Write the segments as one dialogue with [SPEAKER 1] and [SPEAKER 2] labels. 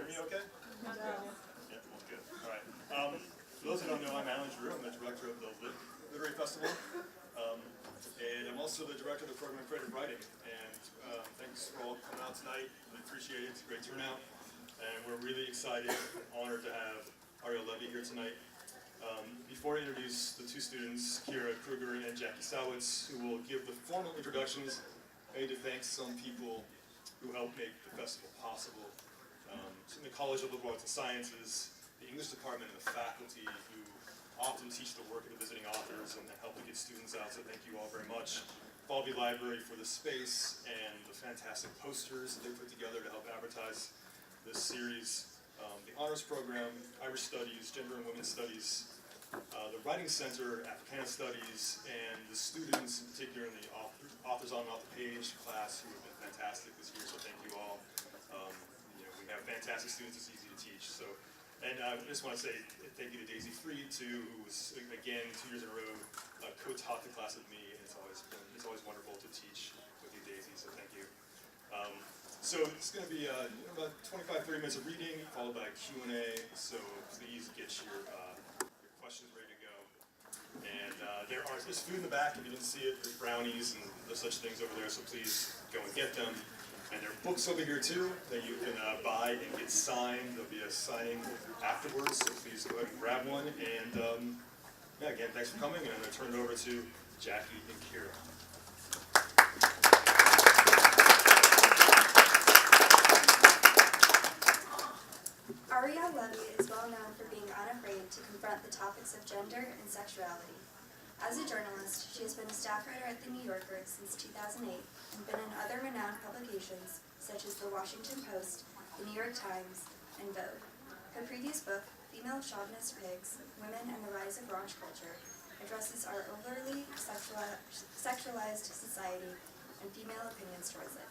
[SPEAKER 1] hear me okay? Yeah, well, good. All right. For those who don't know, I'm Ariel Levy. I'm the director of the Literary Festival. And I'm also the director of the program of creative writing. And thanks for all coming out tonight. We appreciate it. It's a great turnout. And we're really excited and honored to have Ariel Levy here tonight. Before I introduce the two students, Kira Kruger and Jackie Sowitz, who will give the formal introductions, I need to thank some people who helped make the festival possible. In the College of Liberal Arts and Sciences, the English department, and the faculty who often teach the work of the visiting authors and help to get students out, so thank you all very much. Falvey Library for the space and the fantastic posters that they put together to help advertise this series. The honors program, Irish Studies, Gender and Women's Studies, the Writing Center, Africana Studies, and the students, in particular in the Authors on and Off the Page class, who have been fantastic this year, so thank you all. We have fantastic students, it's easy to teach. And I just want to say thank you to Daisy Freed, too, who was, again, 2 years in a row, co-taught the class with me, and it's always wonderful to teach with you, Daisy, so thank you. So it's going to be about 25-30 minutes of reading, followed by a Q&A, so please get your questions ready to go. And there's food in the back, if you didn't see it, there's brownies and there's such things over there, so please go and get them. And there are books over here too that you can buy and get signed. There'll be a signing afterwards, so please go ahead and grab one. And yeah, again, thanks for coming, and I'm going to turn it over to Jackie and Kira.
[SPEAKER 2] Ariel Levy is well known for being unafraid to confront the topics of gender and sexuality. As a journalist, she has been a staff writer at The New Yorker since 2008 and been in other renowned publications such as The Washington Post, The New York Times, and Vogue. Her previous book, Female Chauvinist Pigs, Women and the Rise of Raunch Culture, addresses our overly sexualized society and female opinions towards it.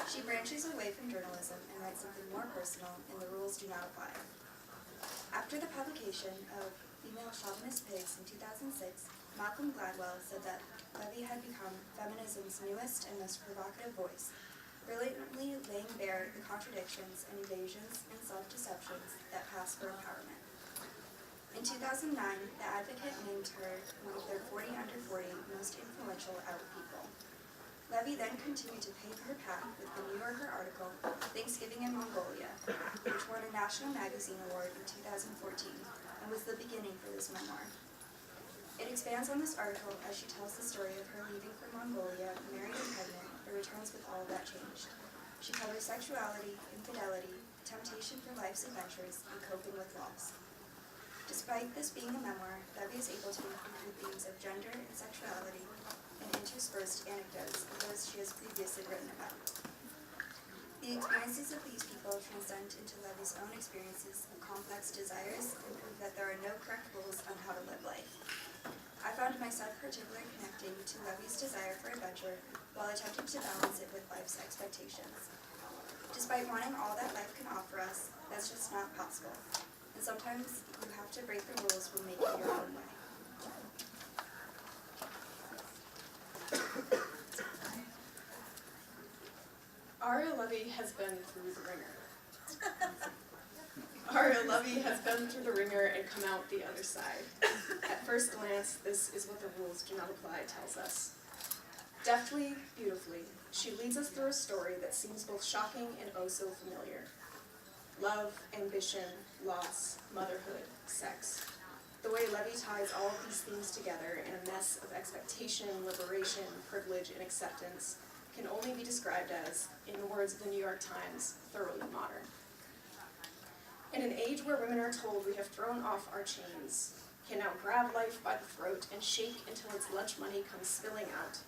[SPEAKER 2] She branches away from journalism and writes something more personal in The Rules Do Not Apply. After the publication of Female Chauvinist Pigs in 2006, Malcolm Gladwell said that Levy had become feminism's newest and most provocative voice, brilliantly laying bare the contradictions and evasions and self-deceptions that pass for empowerment. In 2009, The Advocate named her one of their 40 under 40 most influential out people. Levy then continued to pave her path with the New Yorker article, Thanksgiving in Mongolia, which won a National Magazine Award in 2014 and was the beginning for this memoir. It expands on this article as she tells the story of her leaving for Mongolia, married and pregnant, but returns with all that changed. She covers sexuality, infidelity, temptation for life's adventures, and coping with loss. Despite this being a memoir, Levy is able to include themes of gender and sexuality and interspersed anecdotes of those she has previously written about. The experiences of these people transcend into Levy's own experiences of complex desires and prove that there are no correct rules on how to live life. I found myself particularly connecting to Levy's desire for adventure while attempting to balance it with life's expectations. Despite wanting all that life can offer us, that's just not possible. And sometimes you have to break the rules when making your own way.
[SPEAKER 3] Ariel Levy has been through the ringer. Ariel Levy has been through the ringer and come out the other side. At first glance, this is what The Rules Do Not Apply tells us. Deftly, beautifully, she leads us through a story that seems both shocking and oh so familiar. Love, ambition, loss, motherhood, sex. The way Levy ties all of these themes together in a mess of expectation, liberation, privilege, and acceptance can only be described as, in the words of the New York Times, thoroughly modern. In an age where women are told we have thrown off our chains, can now grab life by the throat and shake until its lunch money comes spilling out,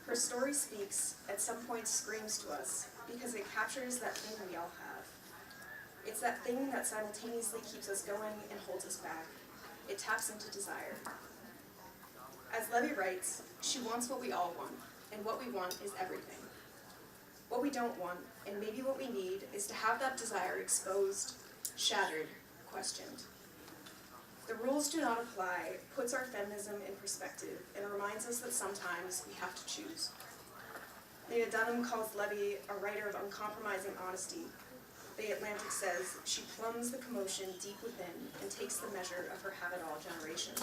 [SPEAKER 3] her story speaks, at some points screams to us, because it captures that thing we all have. It's that thing that simultaneously keeps us going and holds us back. It taps into desire. As Levy writes, she wants what we all want, and what we want is everything. What we don't want, and maybe what we need, is to have that desire exposed, shattered, questioned. The Rules Do Not Apply puts our feminism in perspective and reminds us that sometimes we have to choose. Lena Dunham calls Levy a writer of uncompromising honesty. The Atlantic says, she plumbs the commotion deep within and takes the measure of her have-it-all generation.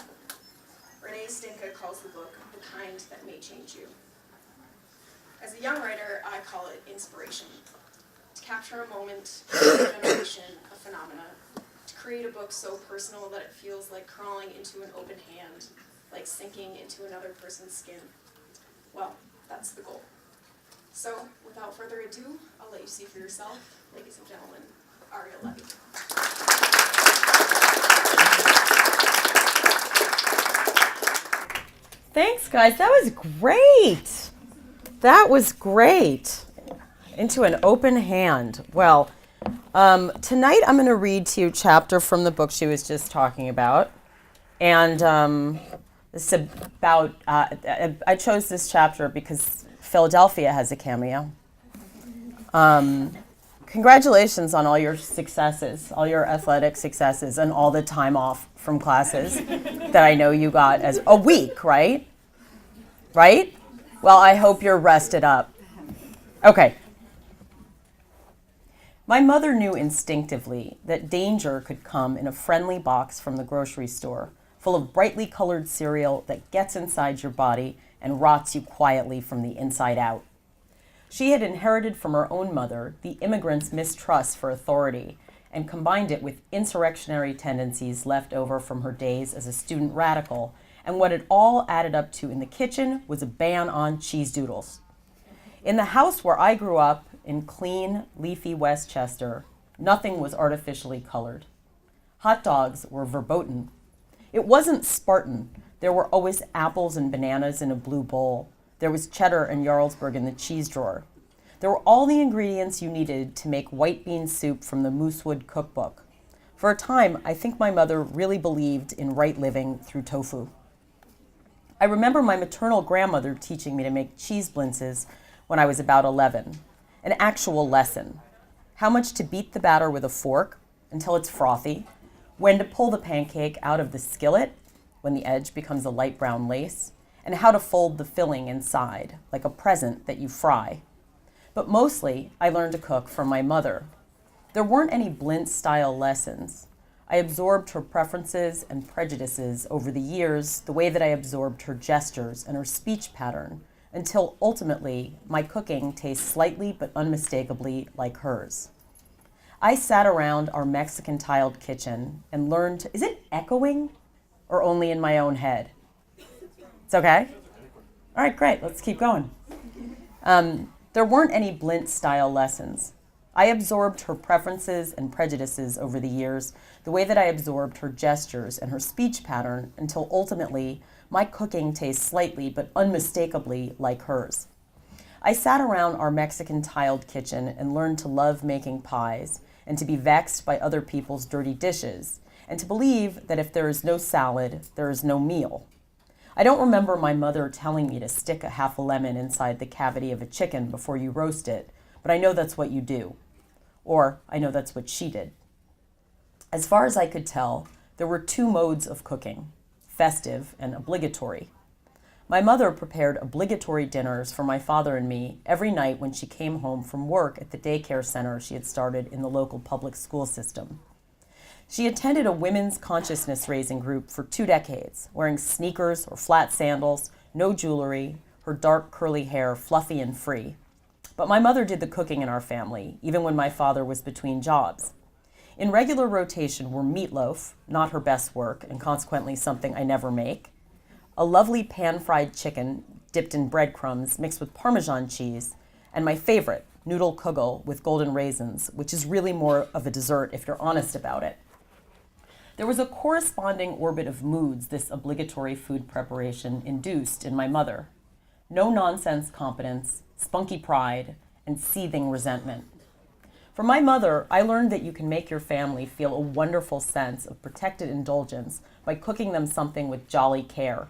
[SPEAKER 3] Renee Stinka calls the book the kind that may change you. As a young writer, I call it inspiration. To capture a moment, a generation, a phenomena. To create a book so personal that it feels like crawling into an open hand, like sinking into another person's skin. Well, that's the goal. So, without further ado, I'll let you see for yourself, ladies and gentlemen, Ariel Levy.
[SPEAKER 4] Thanks, guys. That was great. That was great. Into an open hand. Well, tonight I'm going to read to you a chapter from the book she was just talking about. And this is about, I chose this chapter because Philadelphia has a cameo. Congratulations on all your successes, all your athletic successes, and all the time off from classes that I know you got as a week, right? Right? Well, I hope you're rested up. Okay. My mother knew instinctively that danger could come in a friendly box from the grocery store, full of brightly colored cereal that gets inside your body and rots you quietly from the inside out. She had inherited from her own mother the immigrant's mistrust for authority and combined it with insurrectionary tendencies left over from her days as a student radical, and what it all added up to in the kitchen was a ban on cheese doodles. In the house where I grew up in clean, leafy Westchester, nothing was artificially colored. Hot dogs were verboten. It wasn't Spartan. There were always apples and bananas in a blue bowl. There was cheddar and Jarlsberg in the cheese drawer. There were all the ingredients you needed to make white bean soup from the Moosewood cookbook. For a time, I think my mother really believed in right living through tofu. I remember my maternal grandmother teaching me to make cheese blintzes when I was about 11. An actual lesson. How much to beat the batter with a fork until it's frothy, when to pull the pancake out of the skillet when the edge becomes a light brown lace, and how to fold the filling inside, like a present that you fry. But mostly, I learned to cook from my mother. There weren't any Blintz-style lessons. I absorbed her preferences and prejudices over the years the way that I absorbed her gestures and her speech pattern, until ultimately, my cooking tastes slightly but unmistakably like hers. I sat around our Mexican tiled kitchen and learned, is it echoing or only in my own head? It's okay? All right, great, let's keep going. There weren't any Blintz-style lessons. I absorbed her preferences and prejudices over the years, the way that I absorbed her gestures and her speech pattern, until ultimately, my cooking tastes slightly but unmistakably like hers. I sat around our Mexican tiled kitchen and learned to love making pies, and to be vexed by other people's dirty dishes, and to believe that if there is no salad, there is no meal. I don't remember my mother telling me to stick a half a lemon inside the cavity of a chicken before you roast it, but I know that's what you do. Or I know that's what she did. As far as I could tell, there were two modes of cooking, festive and obligatory. My mother prepared obligatory dinners for my father and me every night when she came home from work at the daycare center she had started in the local public school system. She attended a women's consciousness raising group for 2 decades, wearing sneakers or flat sandals, no jewelry, her dark curly hair fluffy and free. But my mother did the cooking in our family, even when my father was between jobs. In regular rotation were meatloaf, not her best work, and consequently something I never make, a lovely pan-fried chicken dipped in breadcrumbs mixed with Parmesan cheese, and my favorite, noodle kugel with golden raisins, which is really more of a dessert if you're honest about it. There was a corresponding orbit of moods this obligatory food preparation induced in my mother. No-nonsense competence, spunky pride, and seething resentment. From my mother, I learned that you can make your family feel a wonderful sense of protected indulgence by cooking them something with jolly care.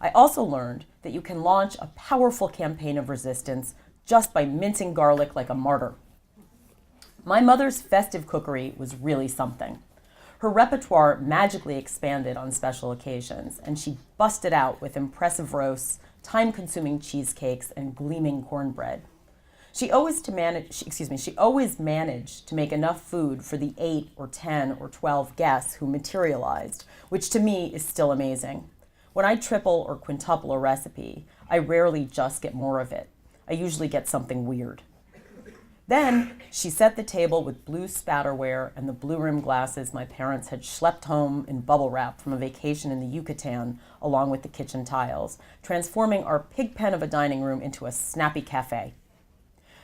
[SPEAKER 4] I also learned that you can launch a powerful campaign of resistance just by mincing garlic like a martyr. My mother's festive cookery was really something. Her repertoire magically expanded on special occasions, and she busted out with impressive roasts, time-consuming cheesecakes, and gleaming cornbread. She always managed to make enough food for the 8 or 10 or 12 guests who materialized, which to me is still amazing. When I triple or quintuple a recipe, I rarely just get more of it. I usually get something weird. Then she set the table with blue spatterware and the blue rimmed glasses my parents had schlepped home in bubble wrap from a vacation in the Yucatan, along with the kitchen tiles, transforming our pig pen of a dining room into a snappy cafe.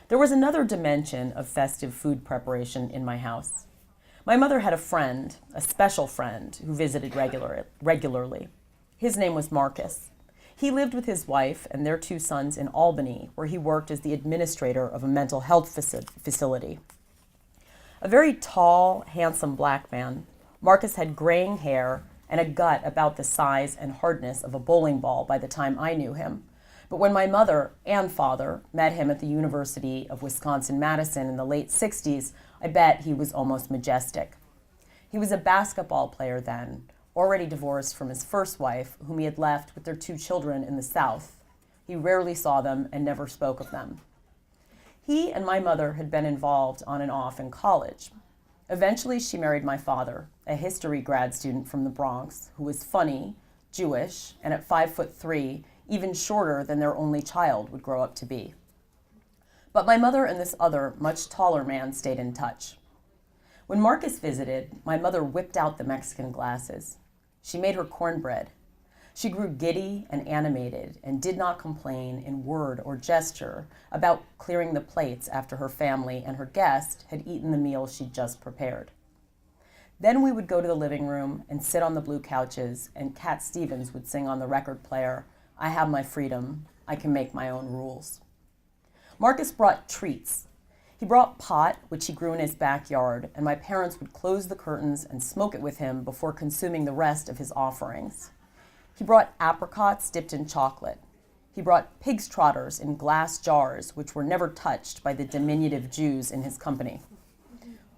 [SPEAKER 4] There was another dimension of festive food preparation in my house. My mother had a friend, a special friend, who visited regularly. His name was Marcus. He lived with his wife and their 2 sons in Albany, where he worked as the administrator of a mental health facility. A very tall, handsome black man, Marcus had graying hair and a gut about the size and hardness of a bowling ball by the time I knew him. But when my mother and father met him at the University of Wisconsin-Madison in the late 60s, I bet he was almost majestic. He was a basketball player then, already divorced from his first wife, whom he had left with their 2 children in the South. He rarely saw them and never spoke of them. He and my mother had been involved on and off in college. Eventually, she married my father, a history grad student from the Bronx, who was funny, Jewish, and at 5'3", even shorter than their only child would grow up to be. But my mother and this other, much taller man stayed in touch. When Marcus visited, my mother whipped out the Mexican glasses. She made her cornbread. She grew giddy and animated and did not complain in word or gesture about clearing the plates after her family and her guest had eaten the meal she'd just prepared. Then we would go to the living room and sit on the blue couches, and Cat Stevens would sing on the record player, "I have my freedom, I can make my own rules." Marcus brought treats. He brought pot, which he grew in his backyard, and my parents would close the curtains and smoke it with him before consuming the rest of his offerings. He brought apricots dipped in chocolate. He brought pig's trotters in glass jars, which were never touched by the diminutive Jews in his company.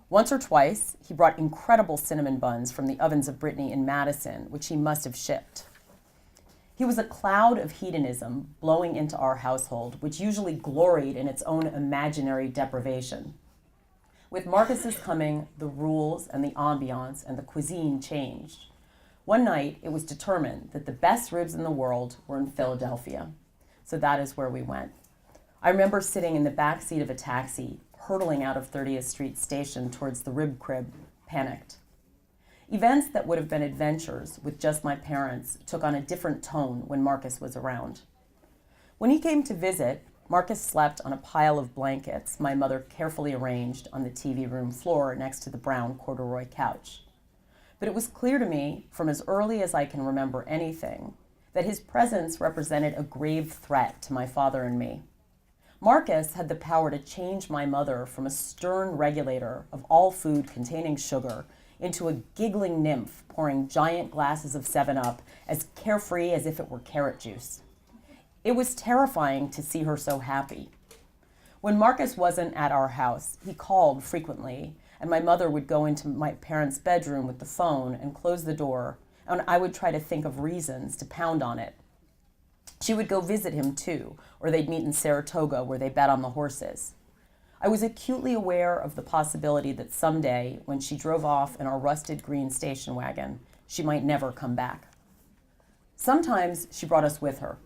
[SPEAKER 4] Once or twice, he brought incredible cinnamon buns from the ovens of Brittany in Madison, which he must have shipped. He was a cloud of hedonism blowing into our household, which usually gloried in its own imaginary deprivation. With Marcus's coming, the rules and the ambiance and the cuisine changed. One night, it was determined that the best ribs in the world were in Philadelphia, so that is where we went. I remember sitting in the back seat of a taxi, hurtling out of 30th Street Station towards the rib crib, panicked. Events that would have been adventures with just my parents took on a different tone when Marcus was around. When he came to visit, Marcus slept on a pile of blankets my mother carefully arranged on the TV room floor next to the brown corduroy couch. But it was clear to me, from as early as I can remember anything, that his presence represented a grave threat to my father and me. Marcus had the power to change my mother from a stern regulator of all food containing sugar into a giggling nymph pouring giant glasses of 7-Up as carefree as if it were carrot juice. It was terrifying to see her so happy. When Marcus wasn't at our house, he called frequently, and my mother would go into my parents' bedroom with the phone and close the door, and I would try to think of reasons to pound on it. She would go visit him too, or they'd meet in Saratoga where they bet on the horses. I was acutely aware of the possibility that someday, when she drove off in our rusted green station wagon, she might never come back. Sometimes she brought us with her.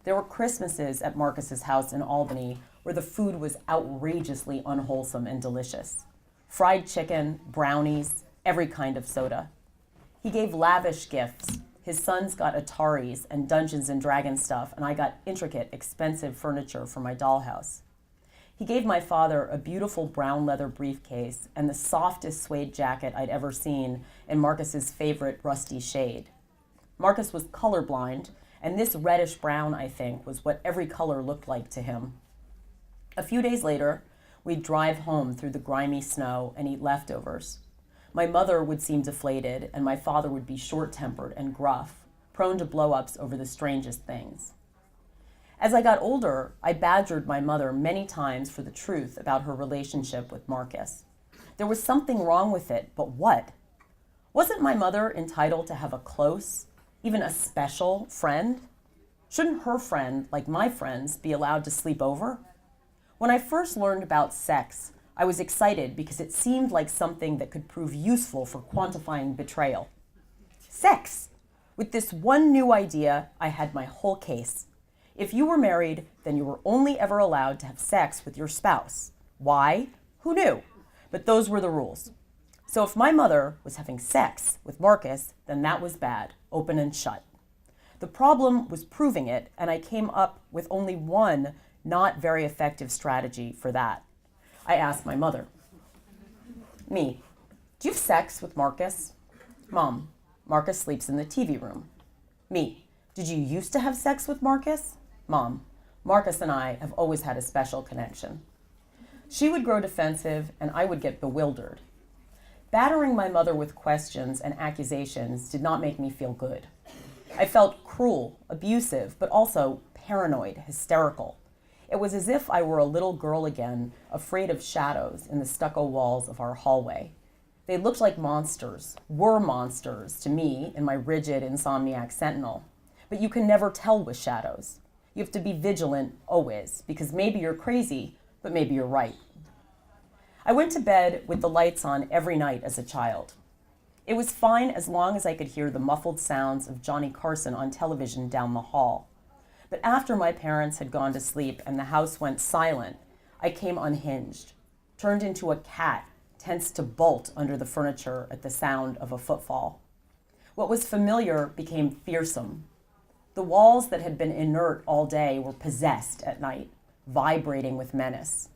[SPEAKER 4] There were Christmases at Marcus's house in Albany where the food was outrageously unwholesome and delicious. Fried chicken, brownies, every kind of soda. He gave lavish gifts. His sons got Ataris and Dungeons and Dragons stuff, and I got intricate, expensive furniture for my dollhouse. He gave my father a beautiful brown leather briefcase and the softest suede jacket I'd ever seen in Marcus's favorite rusty shade. Marcus was colorblind, and this reddish brown, I think, was what every color looked like to him. A few days later, we'd drive home through the grimy snow and eat leftovers. My mother would seem deflated, and my father would be short-tempered and gruff, prone to blow-ups over the strangest things. As I got older, I badgered my mother many times for the truth about her relationship with Marcus. There was something wrong with it, but what? Wasn't my mother entitled to have a close, even a special friend? Shouldn't her friend, like my friends, be allowed to sleep over? When I first learned about sex, I was excited because it seemed like something that could prove useful for quantifying betrayal. Sex! With this one new idea, I had my whole case. If you were married, then you were only ever allowed to have sex with your spouse. Why? Who knew? But those were the rules. So if my mother was having sex with Marcus, then that was bad, open and shut. The problem was proving it, and I came up with only one not very effective strategy for that. I asked my mother, "Me, do you have sex with Marcus?" "Mom, Marcus sleeps in the TV room." "Me, did you used to have sex with Marcus?" "Mom, Marcus and I have always had a special connection." She would grow defensive, and I would get bewildered. Battering my mother with questions and accusations did not make me feel good. I felt cruel, abusive, but also paranoid, hysterical. It was as if I were a little girl again, afraid of shadows in the stucco walls of our hallway. They looked like monsters, were monsters to me in my rigid insomniac sentinel. But you can never tell with shadows. You have to be vigilant always, because maybe you're crazy, but maybe you're right. I went to bed with the lights on every night as a child. It was fine as long as I could hear the muffled sounds of Johnny Carson on television down the hall. But after my parents had gone to sleep and the house went silent, I came unhinged, turned into a cat, tense to bolt under the furniture at the sound of a footfall. What was familiar became fearsome. The walls that had been inert all day were possessed at night, vibrating with menace.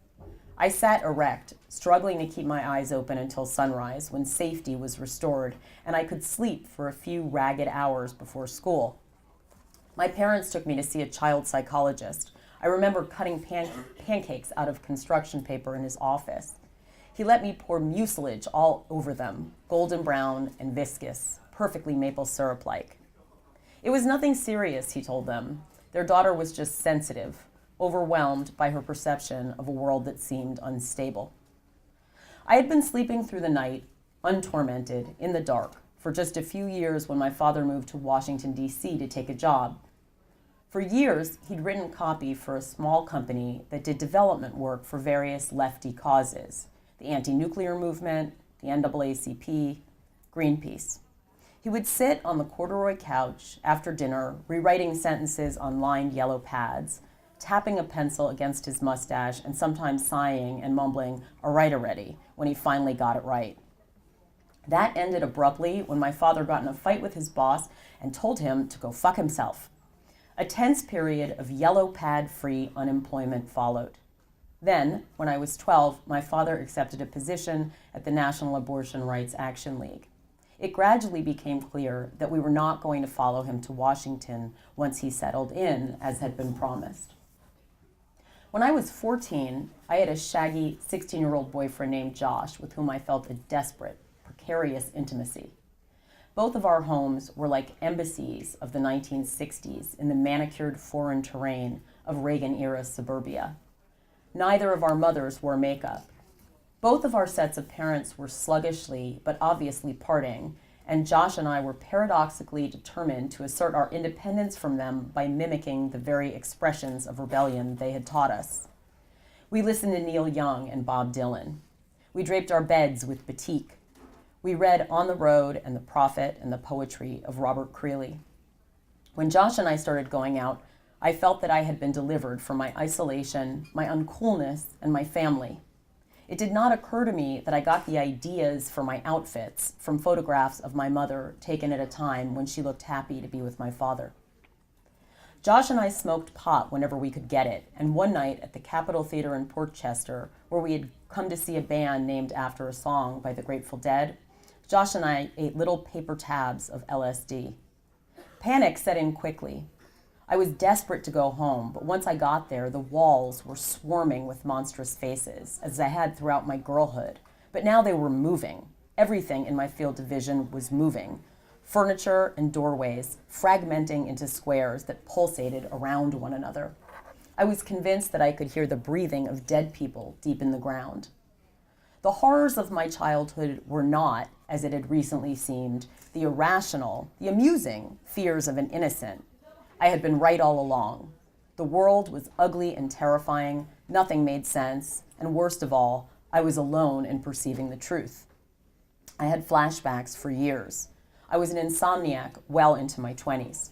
[SPEAKER 4] I sat erect, struggling to keep my eyes open until sunrise, when safety was restored and I could sleep for a few ragged hours before school. My parents took me to see a child psychologist. I remember cutting pancakes out of construction paper in his office. He let me pour mucilage all over them, golden brown and viscous, perfectly maple syrup-like. It was nothing serious, he told them. Their daughter was just sensitive, overwhelmed by her perception of a world that seemed unstable. I had been sleeping through the night, untormented, in the dark, for just a few years when my father moved to Washington, D.C. to take a job. For years, he'd written copy for a small company that did development work for various lefty causes, the anti-nuclear movement, the NAACP, Greenpeace. He would sit on the corduroy couch after dinner, rewriting sentences on lined yellow pads, tapping a pencil against his mustache, and sometimes sighing and mumbling, "All right already," when he finally got it right. That ended abruptly when my father got in a fight with his boss and told him to go fuck himself. A tense period of yellow pad-free unemployment followed. Then, when I was 12, my father accepted a position at the National Abortion Rights Action League. It gradually became clear that we were not going to follow him to Washington once he settled in, as had been promised. When I was 14, I had a shaggy 16-year-old boyfriend named Josh with whom I felt a desperate, precarious intimacy. Both of our homes were like embassies of the 1960s in the manicured foreign terrain of Reagan-era suburbia. Neither of our mothers wore makeup. Both of our sets of parents were sluggishly but obviously parting, and Josh and I were paradoxically determined to assert our independence from them by mimicking the very expressions of rebellion they had taught us. We listened to Neil Young and Bob Dylan. We draped our beds with batik. We read On the Road and The Prophet and the poetry of Robert Creeley. When Josh and I started going out, I felt that I had been delivered from my isolation, my uncoolness, and my family. It did not occur to me that I got the ideas for my outfits from photographs of my mother taken at a time when she looked happy to be with my father. Josh and I smoked pot whenever we could get it, and one night at the Capitol Theater in Portchester, where we had come to see a band named after a song by the Grateful Dead, Josh and I ate little paper tabs of LSD. Panic set in quickly. I was desperate to go home, but once I got there, the walls were swarming with monstrous faces, as I had throughout my girlhood. But now they were moving. Everything in my field of vision was moving. Furniture and doorways, fragmenting into squares that pulsated around one another. I was convinced that I could hear the breathing of dead people deep in the ground. The horrors of my childhood were not, as it had recently seemed, the irrational, the amusing fears of an innocent. I had been right all along. The world was ugly and terrifying, nothing made sense, and worst of all, I was alone in perceiving the truth. I had flashbacks for years. I was an insomniac well into my 20s.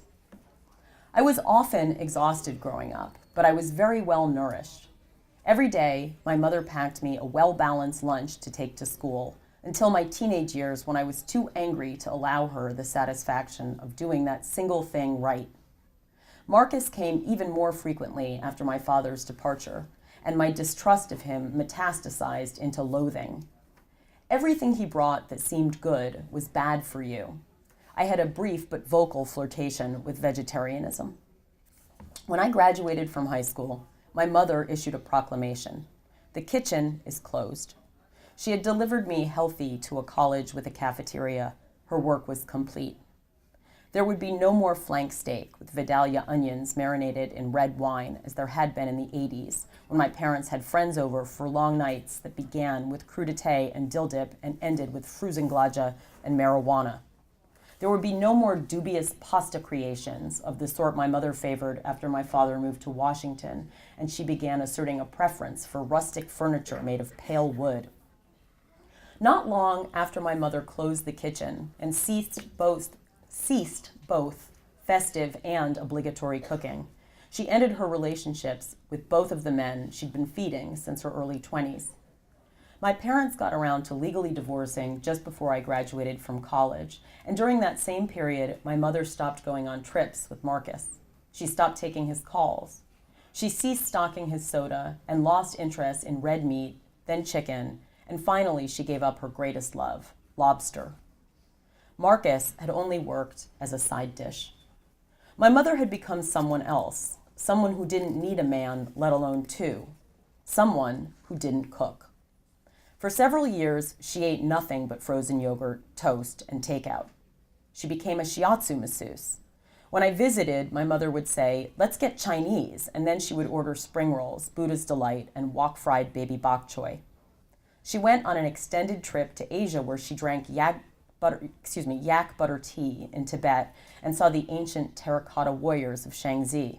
[SPEAKER 4] I was often exhausted growing up, but I was very well nourished. Every day, my mother packed me a well-balanced lunch to take to school until my teenage years when I was too angry to allow her the satisfaction of doing that single thing right. Marcus came even more frequently after my father's departure, and my distrust of him metastasized into loathing. Everything he brought that seemed good was bad for you. I had a brief but vocal flirtation with vegetarianism. When I graduated from high school, my mother issued a proclamation. The kitchen is closed. She had delivered me healthy to a college with a cafeteria. Her work was complete. There would be no more flank steak with Vidalia onions marinated in red wine as there had been in the 80s, when my parents had friends over for long nights that began with crudité and dill dip and ended with fruzenglaja and marijuana. There would be no more dubious pasta creations of the sort my mother favored after my father moved to Washington, and she began asserting a preference for rustic furniture made of pale wood. Not long after my mother closed the kitchen and ceased both festive and obligatory cooking, she ended her relationships with both of the men she'd been feeding since her early 20s. My parents got around to legally divorcing just before I graduated from college, and during that same period, my mother stopped going on trips with Marcus. She stopped taking his calls. She ceased stocking his soda and lost interest in red meat, then chicken, and finally she gave up her greatest love, lobster. Marcus had only worked as a side dish. My mother had become someone else, someone who didn't need a man, let alone two, someone who didn't cook. For several years, she ate nothing but frozen yogurt, toast, and takeout. She became a shiatsu masseuse. When I visited, my mother would say, "Let's get Chinese," and then she would order spring rolls, Buddha's delight, and wok-fried baby bok choy. She went on an extended trip to Asia where she drank yak butter tea in Tibet and saw the ancient terracotta warriors of Shaanxi.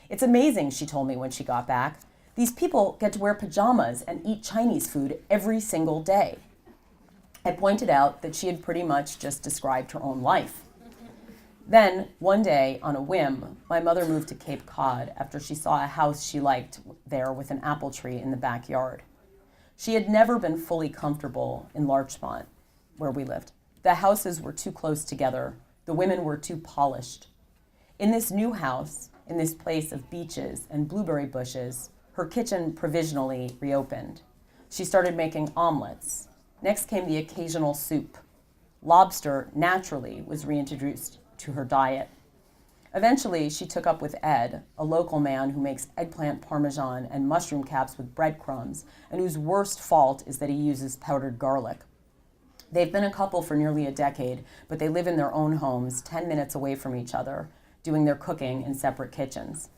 [SPEAKER 4] "It's amazing," she told me when she got back. "These people get to wear pajamas and eat Chinese food every single day." I pointed out that she had pretty much just described her own life. Then, one day, on a whim, my mother moved to Cape Cod after she saw a house she liked there with an apple tree in the backyard. She had never been fully comfortable in Larchmont, where we lived. The houses were too close together. The women were too polished. In this new house, in this place of beaches and blueberry bushes, her kitchen provisionally reopened. She started making omelets. Next came the occasional soup. Lobster, naturally, was reintroduced to her diet. Eventually, she took up with Ed, a local man who makes eggplant parmesan and mushroom caps with breadcrumbs, and whose worst fault is that he uses powdered garlic. They've been a couple for nearly a decade, but they live in their own homes, 10 minutes away from each other, doing their cooking in separate kitchens.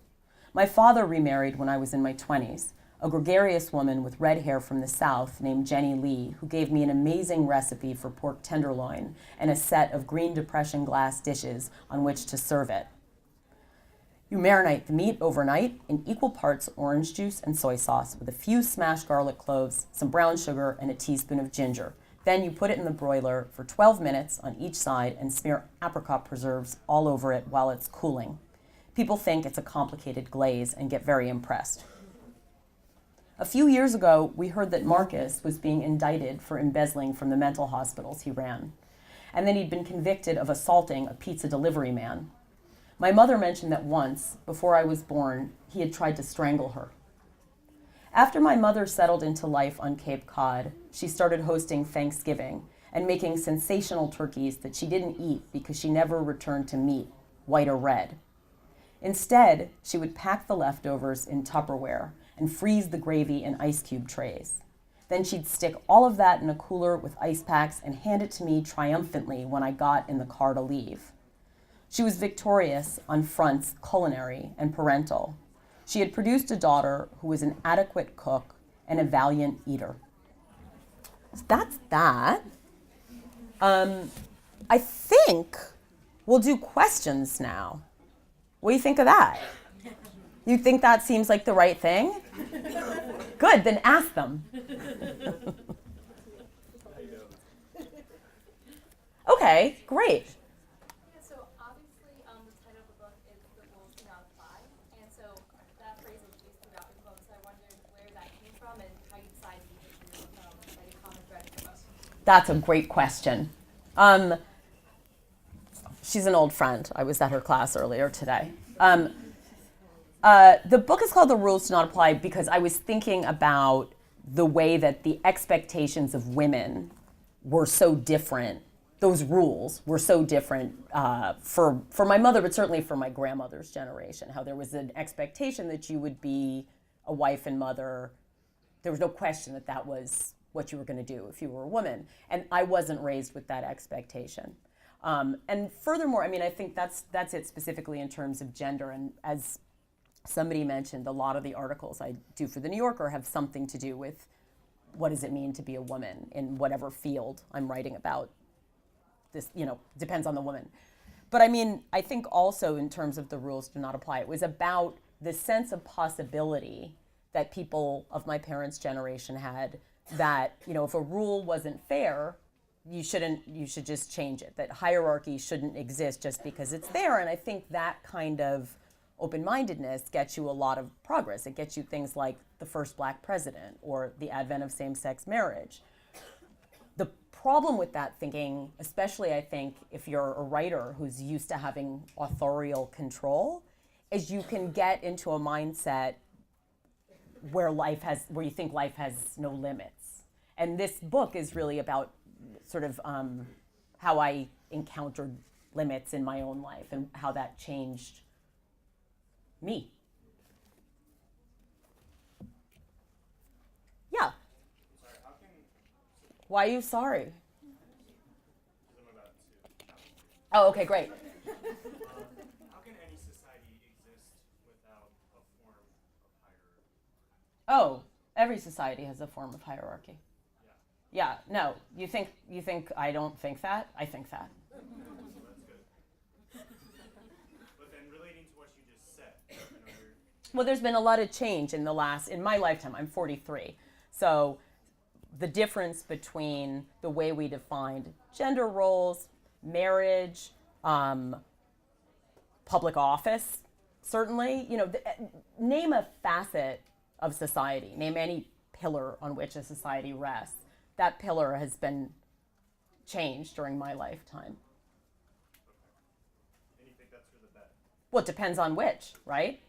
[SPEAKER 4] My father remarried when I was in my 20s, a gregarious woman with red hair from the South named Jenny Lee, who gave me an amazing recipe for pork tenderloin and a set of Green Depression glass dishes on which to serve it. You marinate the meat overnight in equal parts orange juice and soy sauce with a few smashed garlic cloves, some brown sugar, and a teaspoon of ginger. Then you put it in the broiler for 12 minutes on each side and smear apricot preserves all over it while it's cooling. People think it's a complicated glaze and get very impressed. A few years ago, we heard that Marcus was being indicted for embezzling from the mental hospitals he ran, and that he'd been convicted of assaulting a pizza delivery man. My mother mentioned that once, before I was born, he had tried to strangle her. After my mother settled into life on Cape Cod, she started hosting Thanksgiving and making sensational turkeys that she didn't eat because she never returned to meat, white or red. Instead, she would pack the leftovers in Tupperware and freeze the gravy in ice cube trays. Then she'd stick all of that in a cooler with ice packs and hand it to me triumphantly when I got in the car to leave. She was victorious on fronts culinary and parental. She had produced a daughter who was an adequate cook and a valiant eater. So that's that. I think we'll do questions now. What do you think of that? You think that seems like the right thing? Good, then ask them. Okay, great.
[SPEAKER 5] Yeah, so obviously the title of the book is The Rules Do Not Apply, and so that phrase is used throughout the book, so I wondered where that came from and how you decided to use it like a common thread for most.
[SPEAKER 4] That's a great question. She's an old friend. I was at her class earlier today. The book is called The Rules Do Not Apply because I was thinking about the way that the expectations of women were so different. Those rules were so different for my mother, but certainly for my grandmother's generation, how there was an expectation that you would be a wife and mother. There was no question that that was what you were going to do if you were a woman. And I wasn't raised with that expectation. And furthermore, I mean, I think that's it specifically in terms of gender. And as somebody mentioned, a lot of the articles I do for The New Yorker have something to do with what does it mean to be a woman in whatever field I'm writing about. This, depends on the woman. But I mean, I think also in terms of The Rules Do Not Apply, it was about the sense of possibility that people of my parents' generation had that, if a rule wasn't fair, you should just change it, that hierarchy shouldn't exist just because it's there. And I think that kind of open-mindedness gets you a lot of progress. It gets you things like the first black president or the advent of same-sex marriage. The problem with that thinking, especially I think if you're a writer who's used to having authorial control, is you can get into a mindset where you think life has no limits. And this book is really about sort of how I encountered limits in my own life and how that changed me. Yeah.
[SPEAKER 1] Sorry, how can...
[SPEAKER 4] Why are you sorry?
[SPEAKER 1] I'm about to...
[SPEAKER 4] Oh, okay, great.
[SPEAKER 1] How can any society exist without a form of hierarchy?
[SPEAKER 4] Oh, every society has a form of hierarchy. Yeah, no, you think I don't think that? I think that.
[SPEAKER 1] So that's good. But then relating to what you just said,
[SPEAKER 4] Well, there's been a lot of change in my lifetime. I'm 43. So the difference between the way we defined gender roles, marriage, public office, certainly, name a facet of society, name any pillar on which a society rests. That pillar has been changed during my lifetime.
[SPEAKER 1] and you think that's for the better?
[SPEAKER 4] Well, it depends on which, right?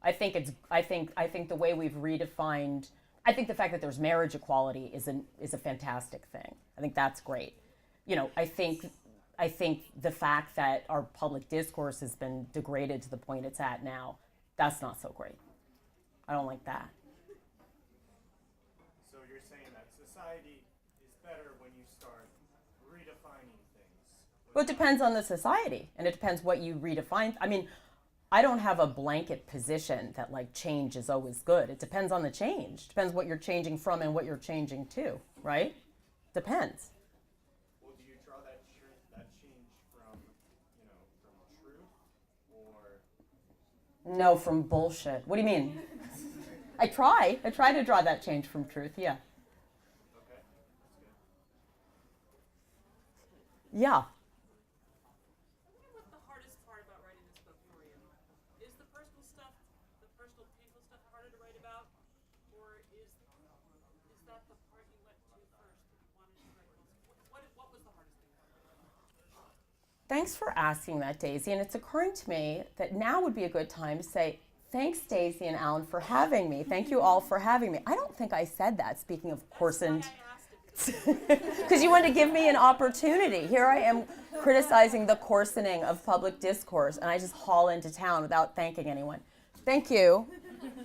[SPEAKER 4] I think the way we've redefined. I think the fact that there's marriage equality is a fantastic thing. I think that's great. I think the fact that our public discourse has been degraded to the point it's at now, that's not so great. I don't like that.
[SPEAKER 1] So you're saying that society is better when you start redefining things?
[SPEAKER 4] Well, it depends on the society, and it depends what you redefine. I mean, I don't have a blanket position that change is always good. It depends on the change. Depends what you're changing from and what you're changing to, right? Depends.
[SPEAKER 1] Well, do you draw that change from, from truth or?
[SPEAKER 4] No, from bullshit. What do you mean? I try to draw that change from truth, yeah.
[SPEAKER 1] Okay, that's good.
[SPEAKER 4] Yeah.
[SPEAKER 6] I wonder what the hardest part about writing this book for you is. The personal stuff, the personal painful stuff harder to write about, or is that the part you went to first that you wanted to write most? What was the hardest thing about it?
[SPEAKER 4] Thanks for asking that, Daisy. And it's occurring to me that now would be a good time to say, thanks, Daisy and Alan, for having me. Thank you all for having me. I don't think I said that, speaking of coarsened. Because you wanted to give me an opportunity. Here I am criticizing the coarsening of public discourse, and I just haul into town without thanking anyone. Thank you.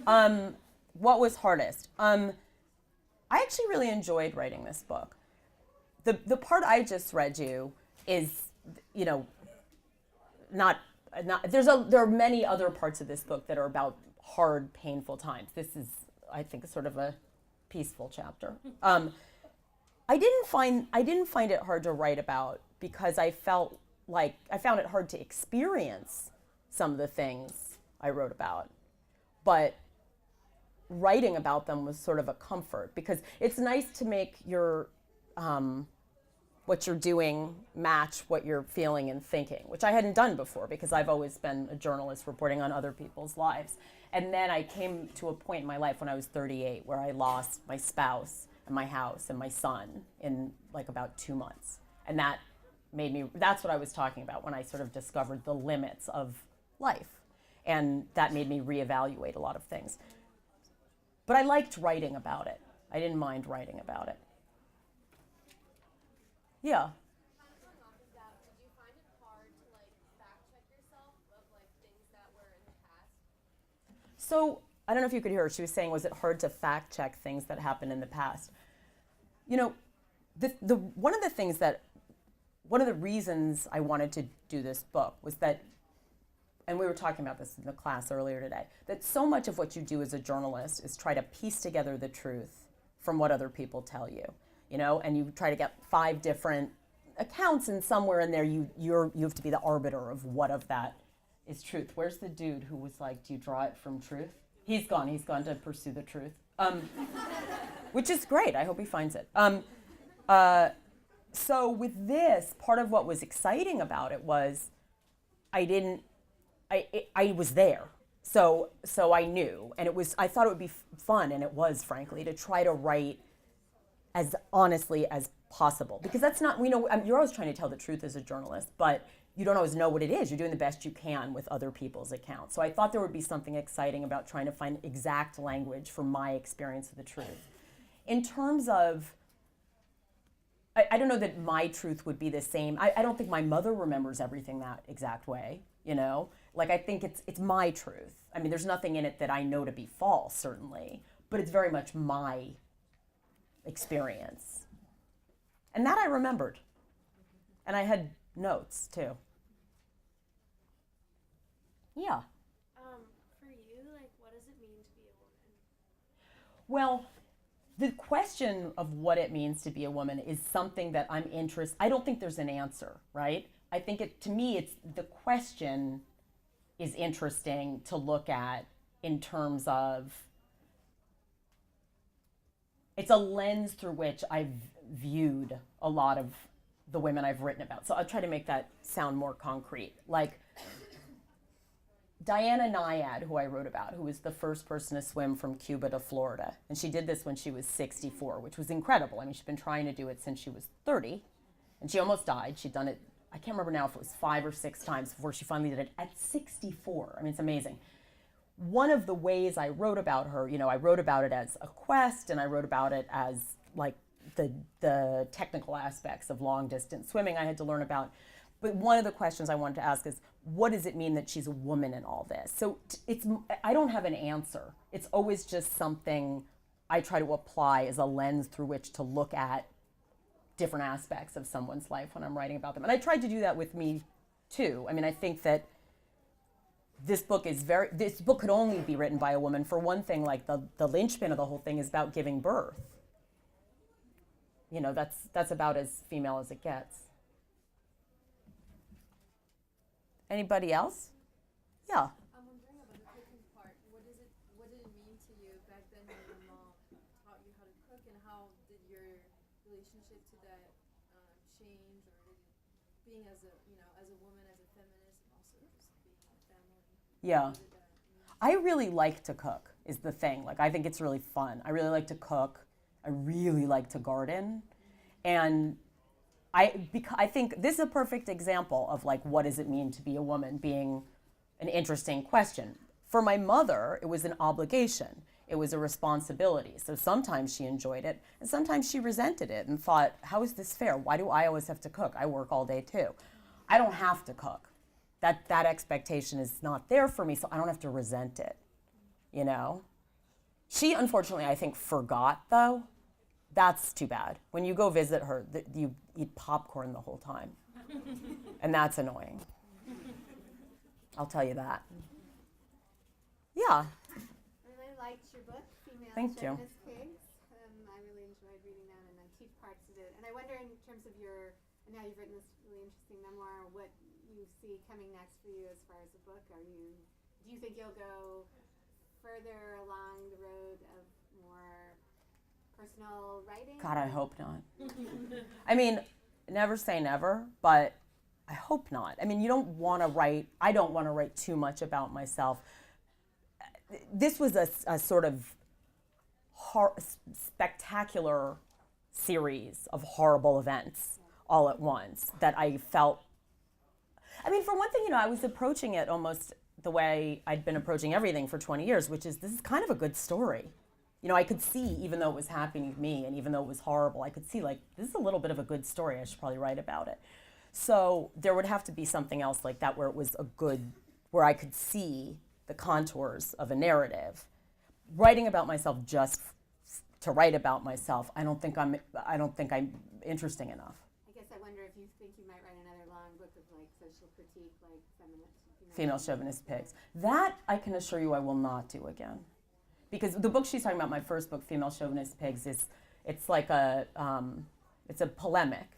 [SPEAKER 4] What was hardest? I actually really enjoyed writing this book. The part I just read you is, there are many other parts of this book that are about hard, painful times. This is, I think, sort of a peaceful chapter. I didn't find it hard to write about because I found it hard to experience some of the things I wrote about. but writing about them was sort of a comfort, because it's nice to make your what you're doing match what you're feeling and thinking, which I hadn't done before because I've always been a journalist reporting on other people's lives. And then I came to a point in my life when I was 38 where I lost my spouse and my house and my son in like about 2 months. And that made me, that's what I was talking about when I sort of discovered the limits of life. And that made me reevaluate a lot of things. But I liked writing about it. I didn't mind writing about it. Yeah.
[SPEAKER 5] Going off of that, did you find it hard to like fact check yourself of like things that were in the past?
[SPEAKER 4] So I don't know if you could hear her. She was saying, was it hard to fact check things that happened in the past? You know, one of the reasons I wanted to do this book was that, and we were talking about this in the class earlier today, that so much of what you do as a journalist is try to piece together the truth from what other people tell you. You know, and you try to get 5 different accounts, and somewhere in there you have to be the arbiter of what of that is truth. Where's the dude who was like, do you draw it from truth? He's gone to pursue the truth, which is great. I hope he finds it. So with this, part of what was exciting about it was I was there. So I knew, and I thought it would be fun, and it was, frankly, to try to write as honestly as possible, because that's not, you're always trying to tell the truth as a journalist, but you don't always know what it is. You're doing the best you can with other people's accounts. So I thought there would be something exciting about trying to find exact language for my experience of the truth. In terms of, I don't know that my truth would be the same. I don't think my mother remembers everything that exact way, you know? Like, I think it's my truth. I mean, there's nothing in it that I know to be false, certainly, but it's very much my experience. And that I remembered. And I had notes too. Yeah.
[SPEAKER 5] For you, like, what does it mean to be a woman?
[SPEAKER 4] Well, the question of what it means to be a woman is something that I'm interested. I don't think there's an answer, right? I think to me, it's the question is interesting to look at in terms of, it's a lens through which I've viewed a lot of the women I've written about. So I'll try to make that sound more concrete. Like Diana Nyad, who I wrote about, who was the first person to swim from Cuba to Florida. And she did this when she was 64, which was incredible. I mean, she's been trying to do it since she was 30, and she almost died. She'd done it, I can't remember now if it was 5 or 6 times before she finally did it at 64. I mean, it's amazing. One of the ways I wrote about her, I wrote about it as a quest, and I wrote about it as like the technical aspects of long distance swimming I had to learn about. But one of the questions I wanted to ask is, what does it mean that she's a woman in all this? So I don't have an answer. It's always just something I try to apply as a lens through which to look at different aspects of someone's life when I'm writing about them. And I tried to do that with me too. I mean, I think that this book could only be written by a woman. For one thing, like the linchpin of the whole thing is about giving birth. That's about as female as it gets. Anybody else? Yeah.
[SPEAKER 7] I'm wondering about the cooking part. What did it mean to you back then when your mom taught you how to cook, and how did your relationship to that change, or being as a woman, as a feminist, and also just being a family?
[SPEAKER 4] Yeah. I really like to cook is the thing. Like, I think it's really fun. I really like to cook. I really like to garden. And I think this is a perfect example of like, what does it mean to be a woman being an interesting question. For my mother, it was an obligation. It was a responsibility. So sometimes she enjoyed it, and sometimes she resented it and thought, how is this fair? Why do I always have to cook? I work all day too. I don't have to cook. That expectation is not there for me, so I don't have to resent it, She, unfortunately, I think, forgot, though. That's too bad. When you go visit her, you eat popcorn the whole time. And that's annoying. I'll tell you that. Yeah.
[SPEAKER 8] I really liked your book, Female
[SPEAKER 4] Thank you.
[SPEAKER 8] Chauvinist Pigs. I really enjoyed reading that, and I teach parts of it. And I wonder, in terms of and now you've written this really interesting memoir, what you see coming next for you as far as a book. Do you think you'll go further along the road of more personal writing?
[SPEAKER 4] God, I hope not. I mean, never say never, but I hope not. I mean, I don't want to write too much about myself. This was a sort of spectacular series of horrible events all at once that I felt. I mean, for one thing, I was approaching it almost the way I'd been approaching everything for 20 years, which is this is kind of a good story. I could see, even though it was happening to me and even though it was horrible, I could see, like, this is a little bit of a good story. I should probably write about it. So there would have to be something else like that where it was where I could see the contours of a narrative. Writing about myself just to write about myself, I don't think I'm interesting enough.
[SPEAKER 8] I guess I wonder if you think you might write another long book of like social critique, like
[SPEAKER 4] Female chauvinist pigs. That I can assure you I will not do again. Because the book she's talking about, my first book, Female Chauvinist Pigs, it's like it's a polemic.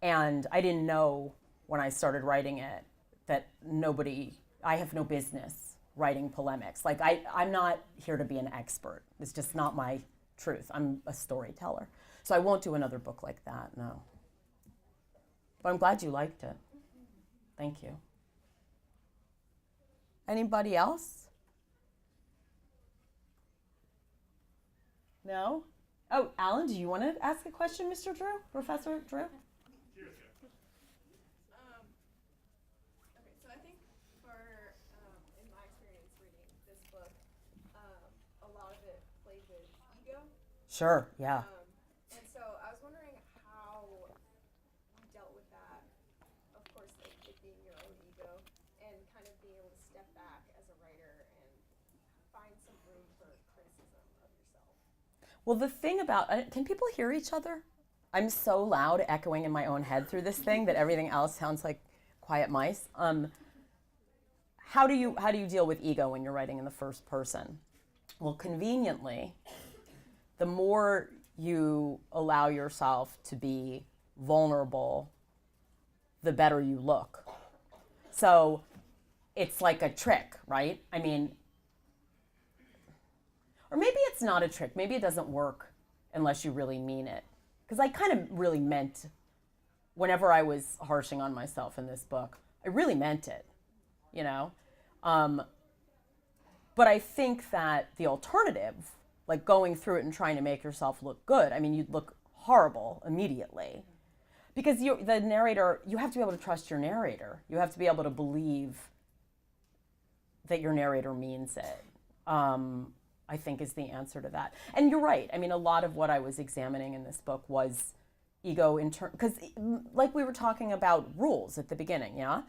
[SPEAKER 4] And I didn't know when I started writing it that I have no business writing polemics. Like, I'm not here to be an expert. It's just not my truth. I'm a storyteller. So I won't do another book like that, no. But I'm glad you liked it. Thank you. Anybody else? No? Oh, Alan, do you want to ask a question, Mr. Drew? Professor Drew?
[SPEAKER 3] Okay, so I think in my experience reading this book, a lot of it played with ego.
[SPEAKER 4] Sure, yeah.
[SPEAKER 3] And so I was wondering how you dealt with that, of course, like it being your own ego, and kind of being able to step back as a writer and find some room for criticism of yourself.
[SPEAKER 4] Well, the thing about, can people hear each other? I'm so loud echoing in my own head through this thing that everything else sounds like quiet mice. How do you deal with ego when you're writing in the first person? Well, conveniently, the more you allow yourself to be vulnerable, the better you look. So it's like a trick, right? I mean, or maybe it's not a trick. Maybe it doesn't work unless you really mean it. Because I kind of really meant, whenever I was harshing on myself in this book, I really meant it, But I think that the alternative, like going through it and trying to make yourself look good, I mean, you'd look horrible immediately. Because the narrator, you have to be able to trust your narrator. You have to be able to believe that your narrator means it. I think is the answer to that. And you're right. I mean, a lot of what I was examining in this book was ego because like we were talking about rules at the beginning, yeah?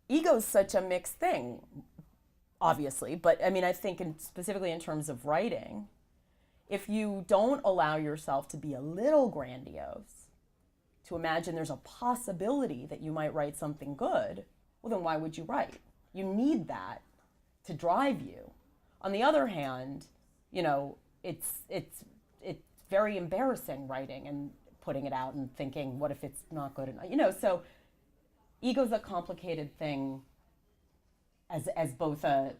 [SPEAKER 4] Ego is such a mixed thing, obviously, but I mean, I think specifically in terms of writing, if you don't allow yourself to be a little grandiose, to imagine there's a possibility that you might write something good, well, then why would you write? You need that to drive you. On the other hand, it's very embarrassing writing and putting it out and thinking, what if it's not good enough? So ego's a complicated thing as both a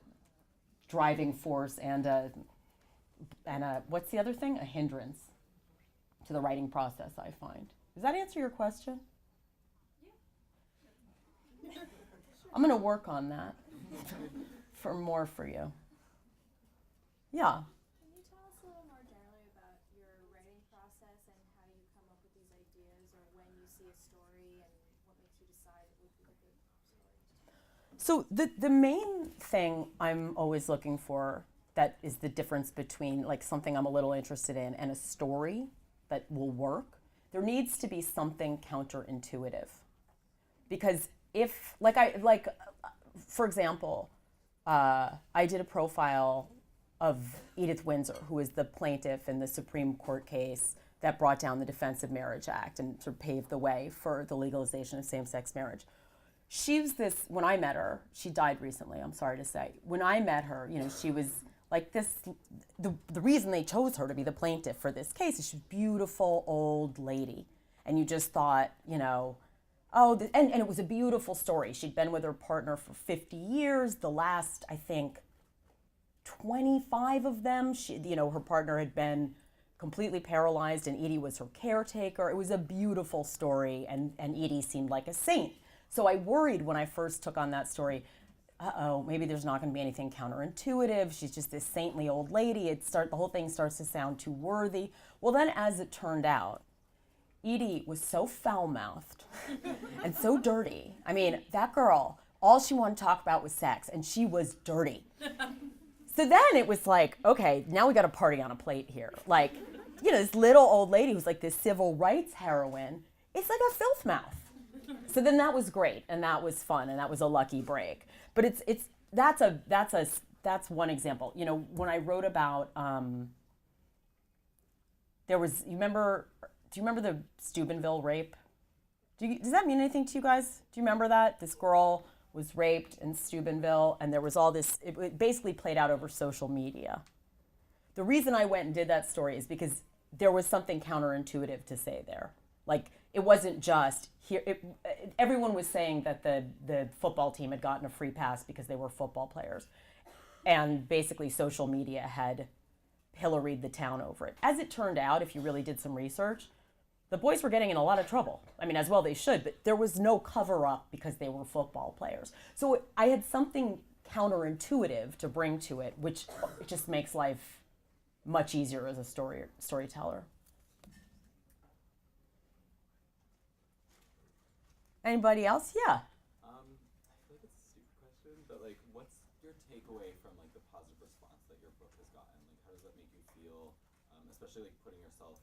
[SPEAKER 4] driving force and a what's the other thing? A hindrance to the writing process, I find. Does that answer your question? Yeah. I'm going to work on that for you. Yeah.
[SPEAKER 7] Can you tell us a little more generally about your writing process and how you come up with these ideas, or when you see a story and what makes you decide it would be a good story?
[SPEAKER 4] So the main thing I'm always looking for that is the difference between like something I'm a little interested in and a story that will work, there needs to be something counterintuitive. Because for example, I did a profile of Edith Windsor, who is the plaintiff in the Supreme Court case that brought down the Defense of Marriage Act and sort of paved the way for the legalization of same-sex marriage. She was when I met her, she died recently, I'm sorry to say. When I met her, she was like this, the reason they chose her to be the plaintiff for this case is she's a beautiful old lady. And you just thought, and it was a beautiful story. She'd been with her partner for 50 years. The last, I think, 25 of them. Her partner had been completely paralyzed, and Edie was her caretaker. It was a beautiful story, and Edie seemed like a saint. So I worried when I first took on that story, maybe there's not going to be anything counterintuitive. She's just this saintly old lady. The whole thing starts to sound too worthy. Well, then, as it turned out, Edie was so foul-mouthed and so dirty. I mean, that girl, all she wanted to talk about was sex, and she was dirty. So then it was like, okay, now we got a party on a plate here. Like, this little old lady who's like this civil rights heroine, it's like a filth mouth. So then that was great, and that was fun, and that was a lucky break. But that's one example. When I wrote about do you remember the Steubenville rape? Does that mean anything to you guys? Do you remember that? This girl was raped in Steubenville, and there was all this, it basically played out over social media. The reason I went and did that story is because there was something counterintuitive to say there. Like, it wasn't just here. Everyone was saying that the football team had gotten a free pass because they were football players. And basically social media had pilloried the town over it. As it turned out, if you really did some research, the boys were getting in a lot of trouble. I mean, as well they should, but there was no cover-up because they were football players. So I had something counterintuitive to bring to it, which it just makes life much easier as a storyteller. Anybody else? Yeah.
[SPEAKER 9] I feel like it's a stupid question, but what's your takeaway from the positive response that your book has gotten? How does that make you feel, especially putting yourself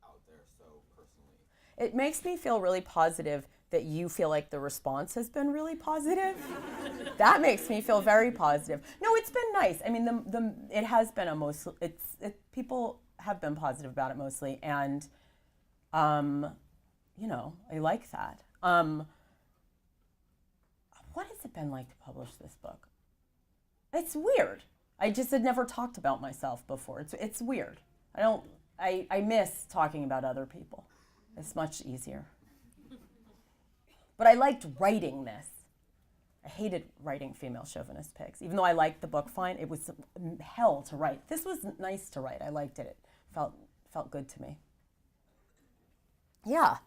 [SPEAKER 9] out there so personally?
[SPEAKER 4] It makes me feel really positive that you feel like the response has been really positive. That makes me feel very positive. No, it's been nice. I mean, it has been people have been positive about it mostly, and I like that. What has it been like to publish this book? It's weird. I just had never talked about myself before. It's weird. I miss talking about other people. It's much easier. But I liked writing this. I hated writing female chauvinist pigs. Even though I liked the book fine, it was hell to write. This was nice to write. I liked it. It felt good to me. Yeah.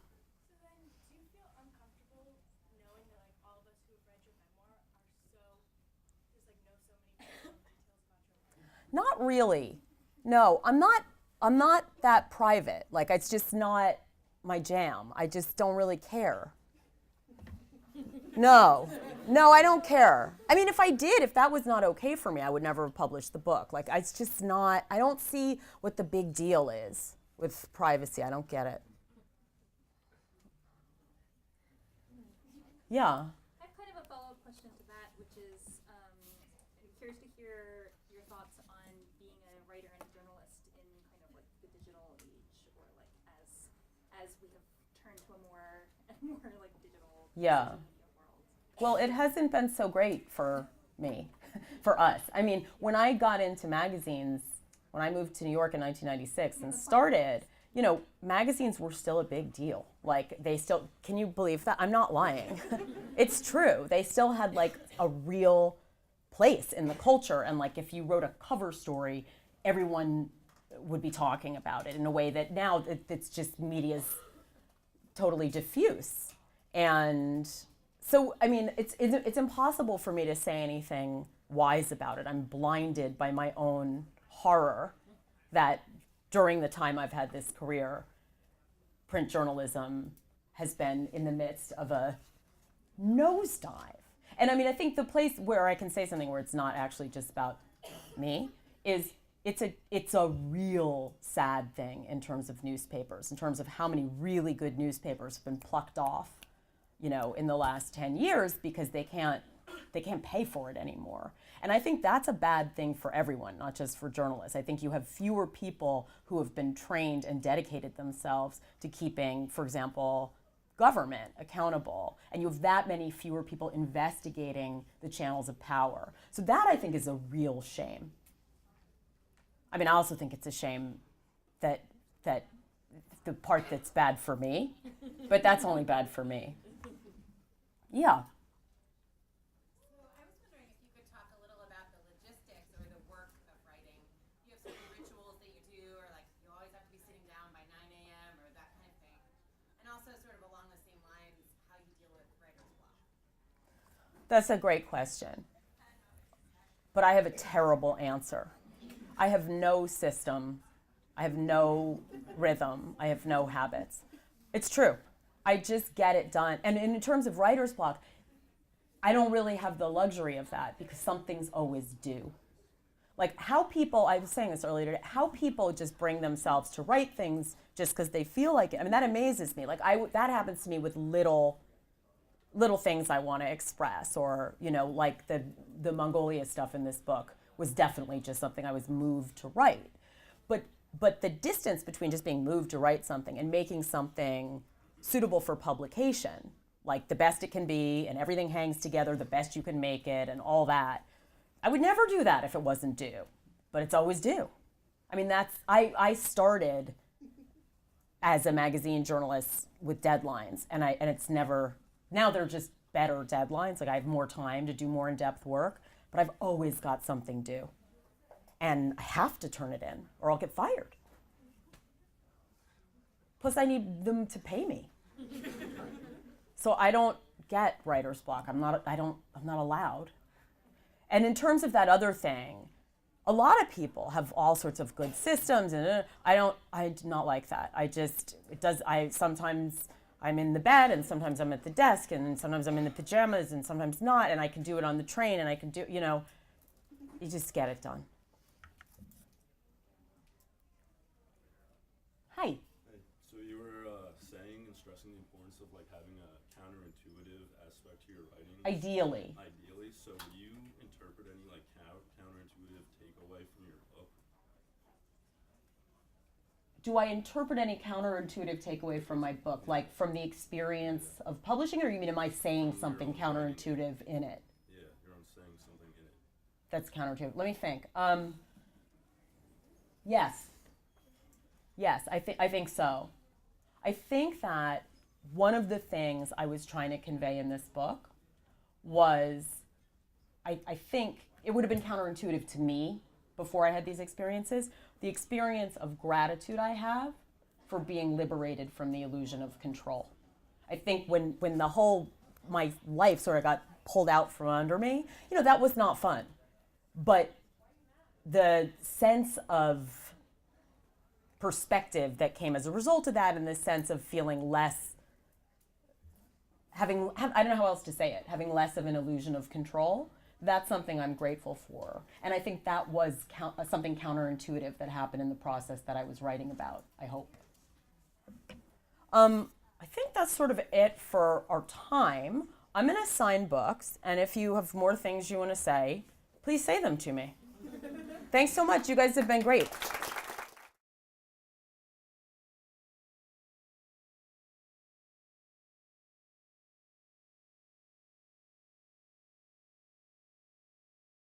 [SPEAKER 5] So then, do you feel uncomfortable knowing that all of us who have read your memoir are so many personal details about your life?
[SPEAKER 4] Not really. No, I'm not that private. It's just not my jam. I just don't really care. No, I don't care. I mean, if that was not okay for me, I would never have published the book. It's just not, I don't see what the big deal is with privacy. I don't get it. Yeah.
[SPEAKER 5] I have kind of a follow-up question to that, which is, I'm curious to hear your thoughts on being a writer and a journalist in kind of the digital age, or as we have turned to a more digital
[SPEAKER 4] Yeah.
[SPEAKER 5] world.
[SPEAKER 4] Well, it hasn't been so great for me, for us. I mean, when I got into magazines, when I moved to New York in 1996 and started, magazines were still a big deal. Can you believe that? I'm not lying. It's true. They still had a real place in the culture. And if you wrote a cover story, everyone would be talking about it in a way that now it's just media's totally diffuse. And so, I mean, it's impossible for me to say anything wise about it. I'm blinded by my own horror that during the time I've had this career, print journalism has been in the midst of a nosedive. And I mean, I think the place where I can say something where it's not actually just about me is it's a real sad thing in terms of newspapers, in terms of how many really good newspapers have been plucked off, in the last 10 years because they can't pay for it anymore. And I think that's a bad thing for everyone, not just for journalists. I think you have fewer people who have been trained and dedicated themselves to keeping, for example, government accountable. And you have that many fewer people investigating the channels of power. So that, I think, is a real shame. I mean, I also think it's a shame that the part that's bad for me, but that's only bad for me. Yeah.
[SPEAKER 10] So I was wondering if you could talk a little about the logistics or the work
[SPEAKER 4] That's a great question. But I have a terrible answer. I have no system. I have no rhythm. I have no habits. It's true. I just get it done. And in terms of writer's block, I don't really have the luxury of that because something's always due. Like how people, I was saying this earlier today, how people just bring themselves to write things just because they feel like it. I mean, that amazes me. Like that happens to me with little things I want to express, or, you know, like the Mongolia stuff in this book was definitely just something I was moved to write. But the distance between just being moved to write something and making something suitable for publication, like the best it can be and everything hangs together the best you can make it and all that, I would never do that if it wasn't due, but it's always due. I mean, I started as a magazine journalist with deadlines, and it's never, now they're just better deadlines. Like I have more time to do more in-depth work, but I've always got something due. And I have to turn it in or I'll get fired. Plus I need them to pay me. So I don't get writer's block. I'm not allowed. And in terms of that other thing, a lot of people have all sorts of good systems, and I do not like that. Sometimes I'm in the bed, and sometimes I'm at the desk, and sometimes I'm in the pajamas, and sometimes not, and I can do it on the train, and I can do, you just get it done. Hi.
[SPEAKER 10] Hey, so you were saying and stressing the importance of like having a counterintuitive aspect to your writing.
[SPEAKER 4] Ideally.
[SPEAKER 10] Ideally. So do you interpret any like counterintuitive takeaway from your book?
[SPEAKER 4] Do I interpret any counterintuitive takeaway from my book, like from the experience of publishing, or you mean am I saying something counterintuitive in it?
[SPEAKER 10] Yeah, you're saying something in it.
[SPEAKER 4] That's counterintuitive. Let me think. Yes, I think so. I think that one of the things I was trying to convey in this book was, I think it would have been counterintuitive to me before I had these experiences, the experience of gratitude I have for being liberated from the illusion of control. I think when my life sort of got pulled out from under me, that was not fun. But the sense of perspective that came as a result of that, and the sense of feeling less, I don't know how else to say it, having less of an illusion of control, that's something I'm grateful for. And I think that was something counterintuitive that happened in the process that I was writing about, I hope. I think that's sort of it for our time. I'm going to sign books, and if you have more things you want to say, please say them to me. Thanks so much. You guys have been great.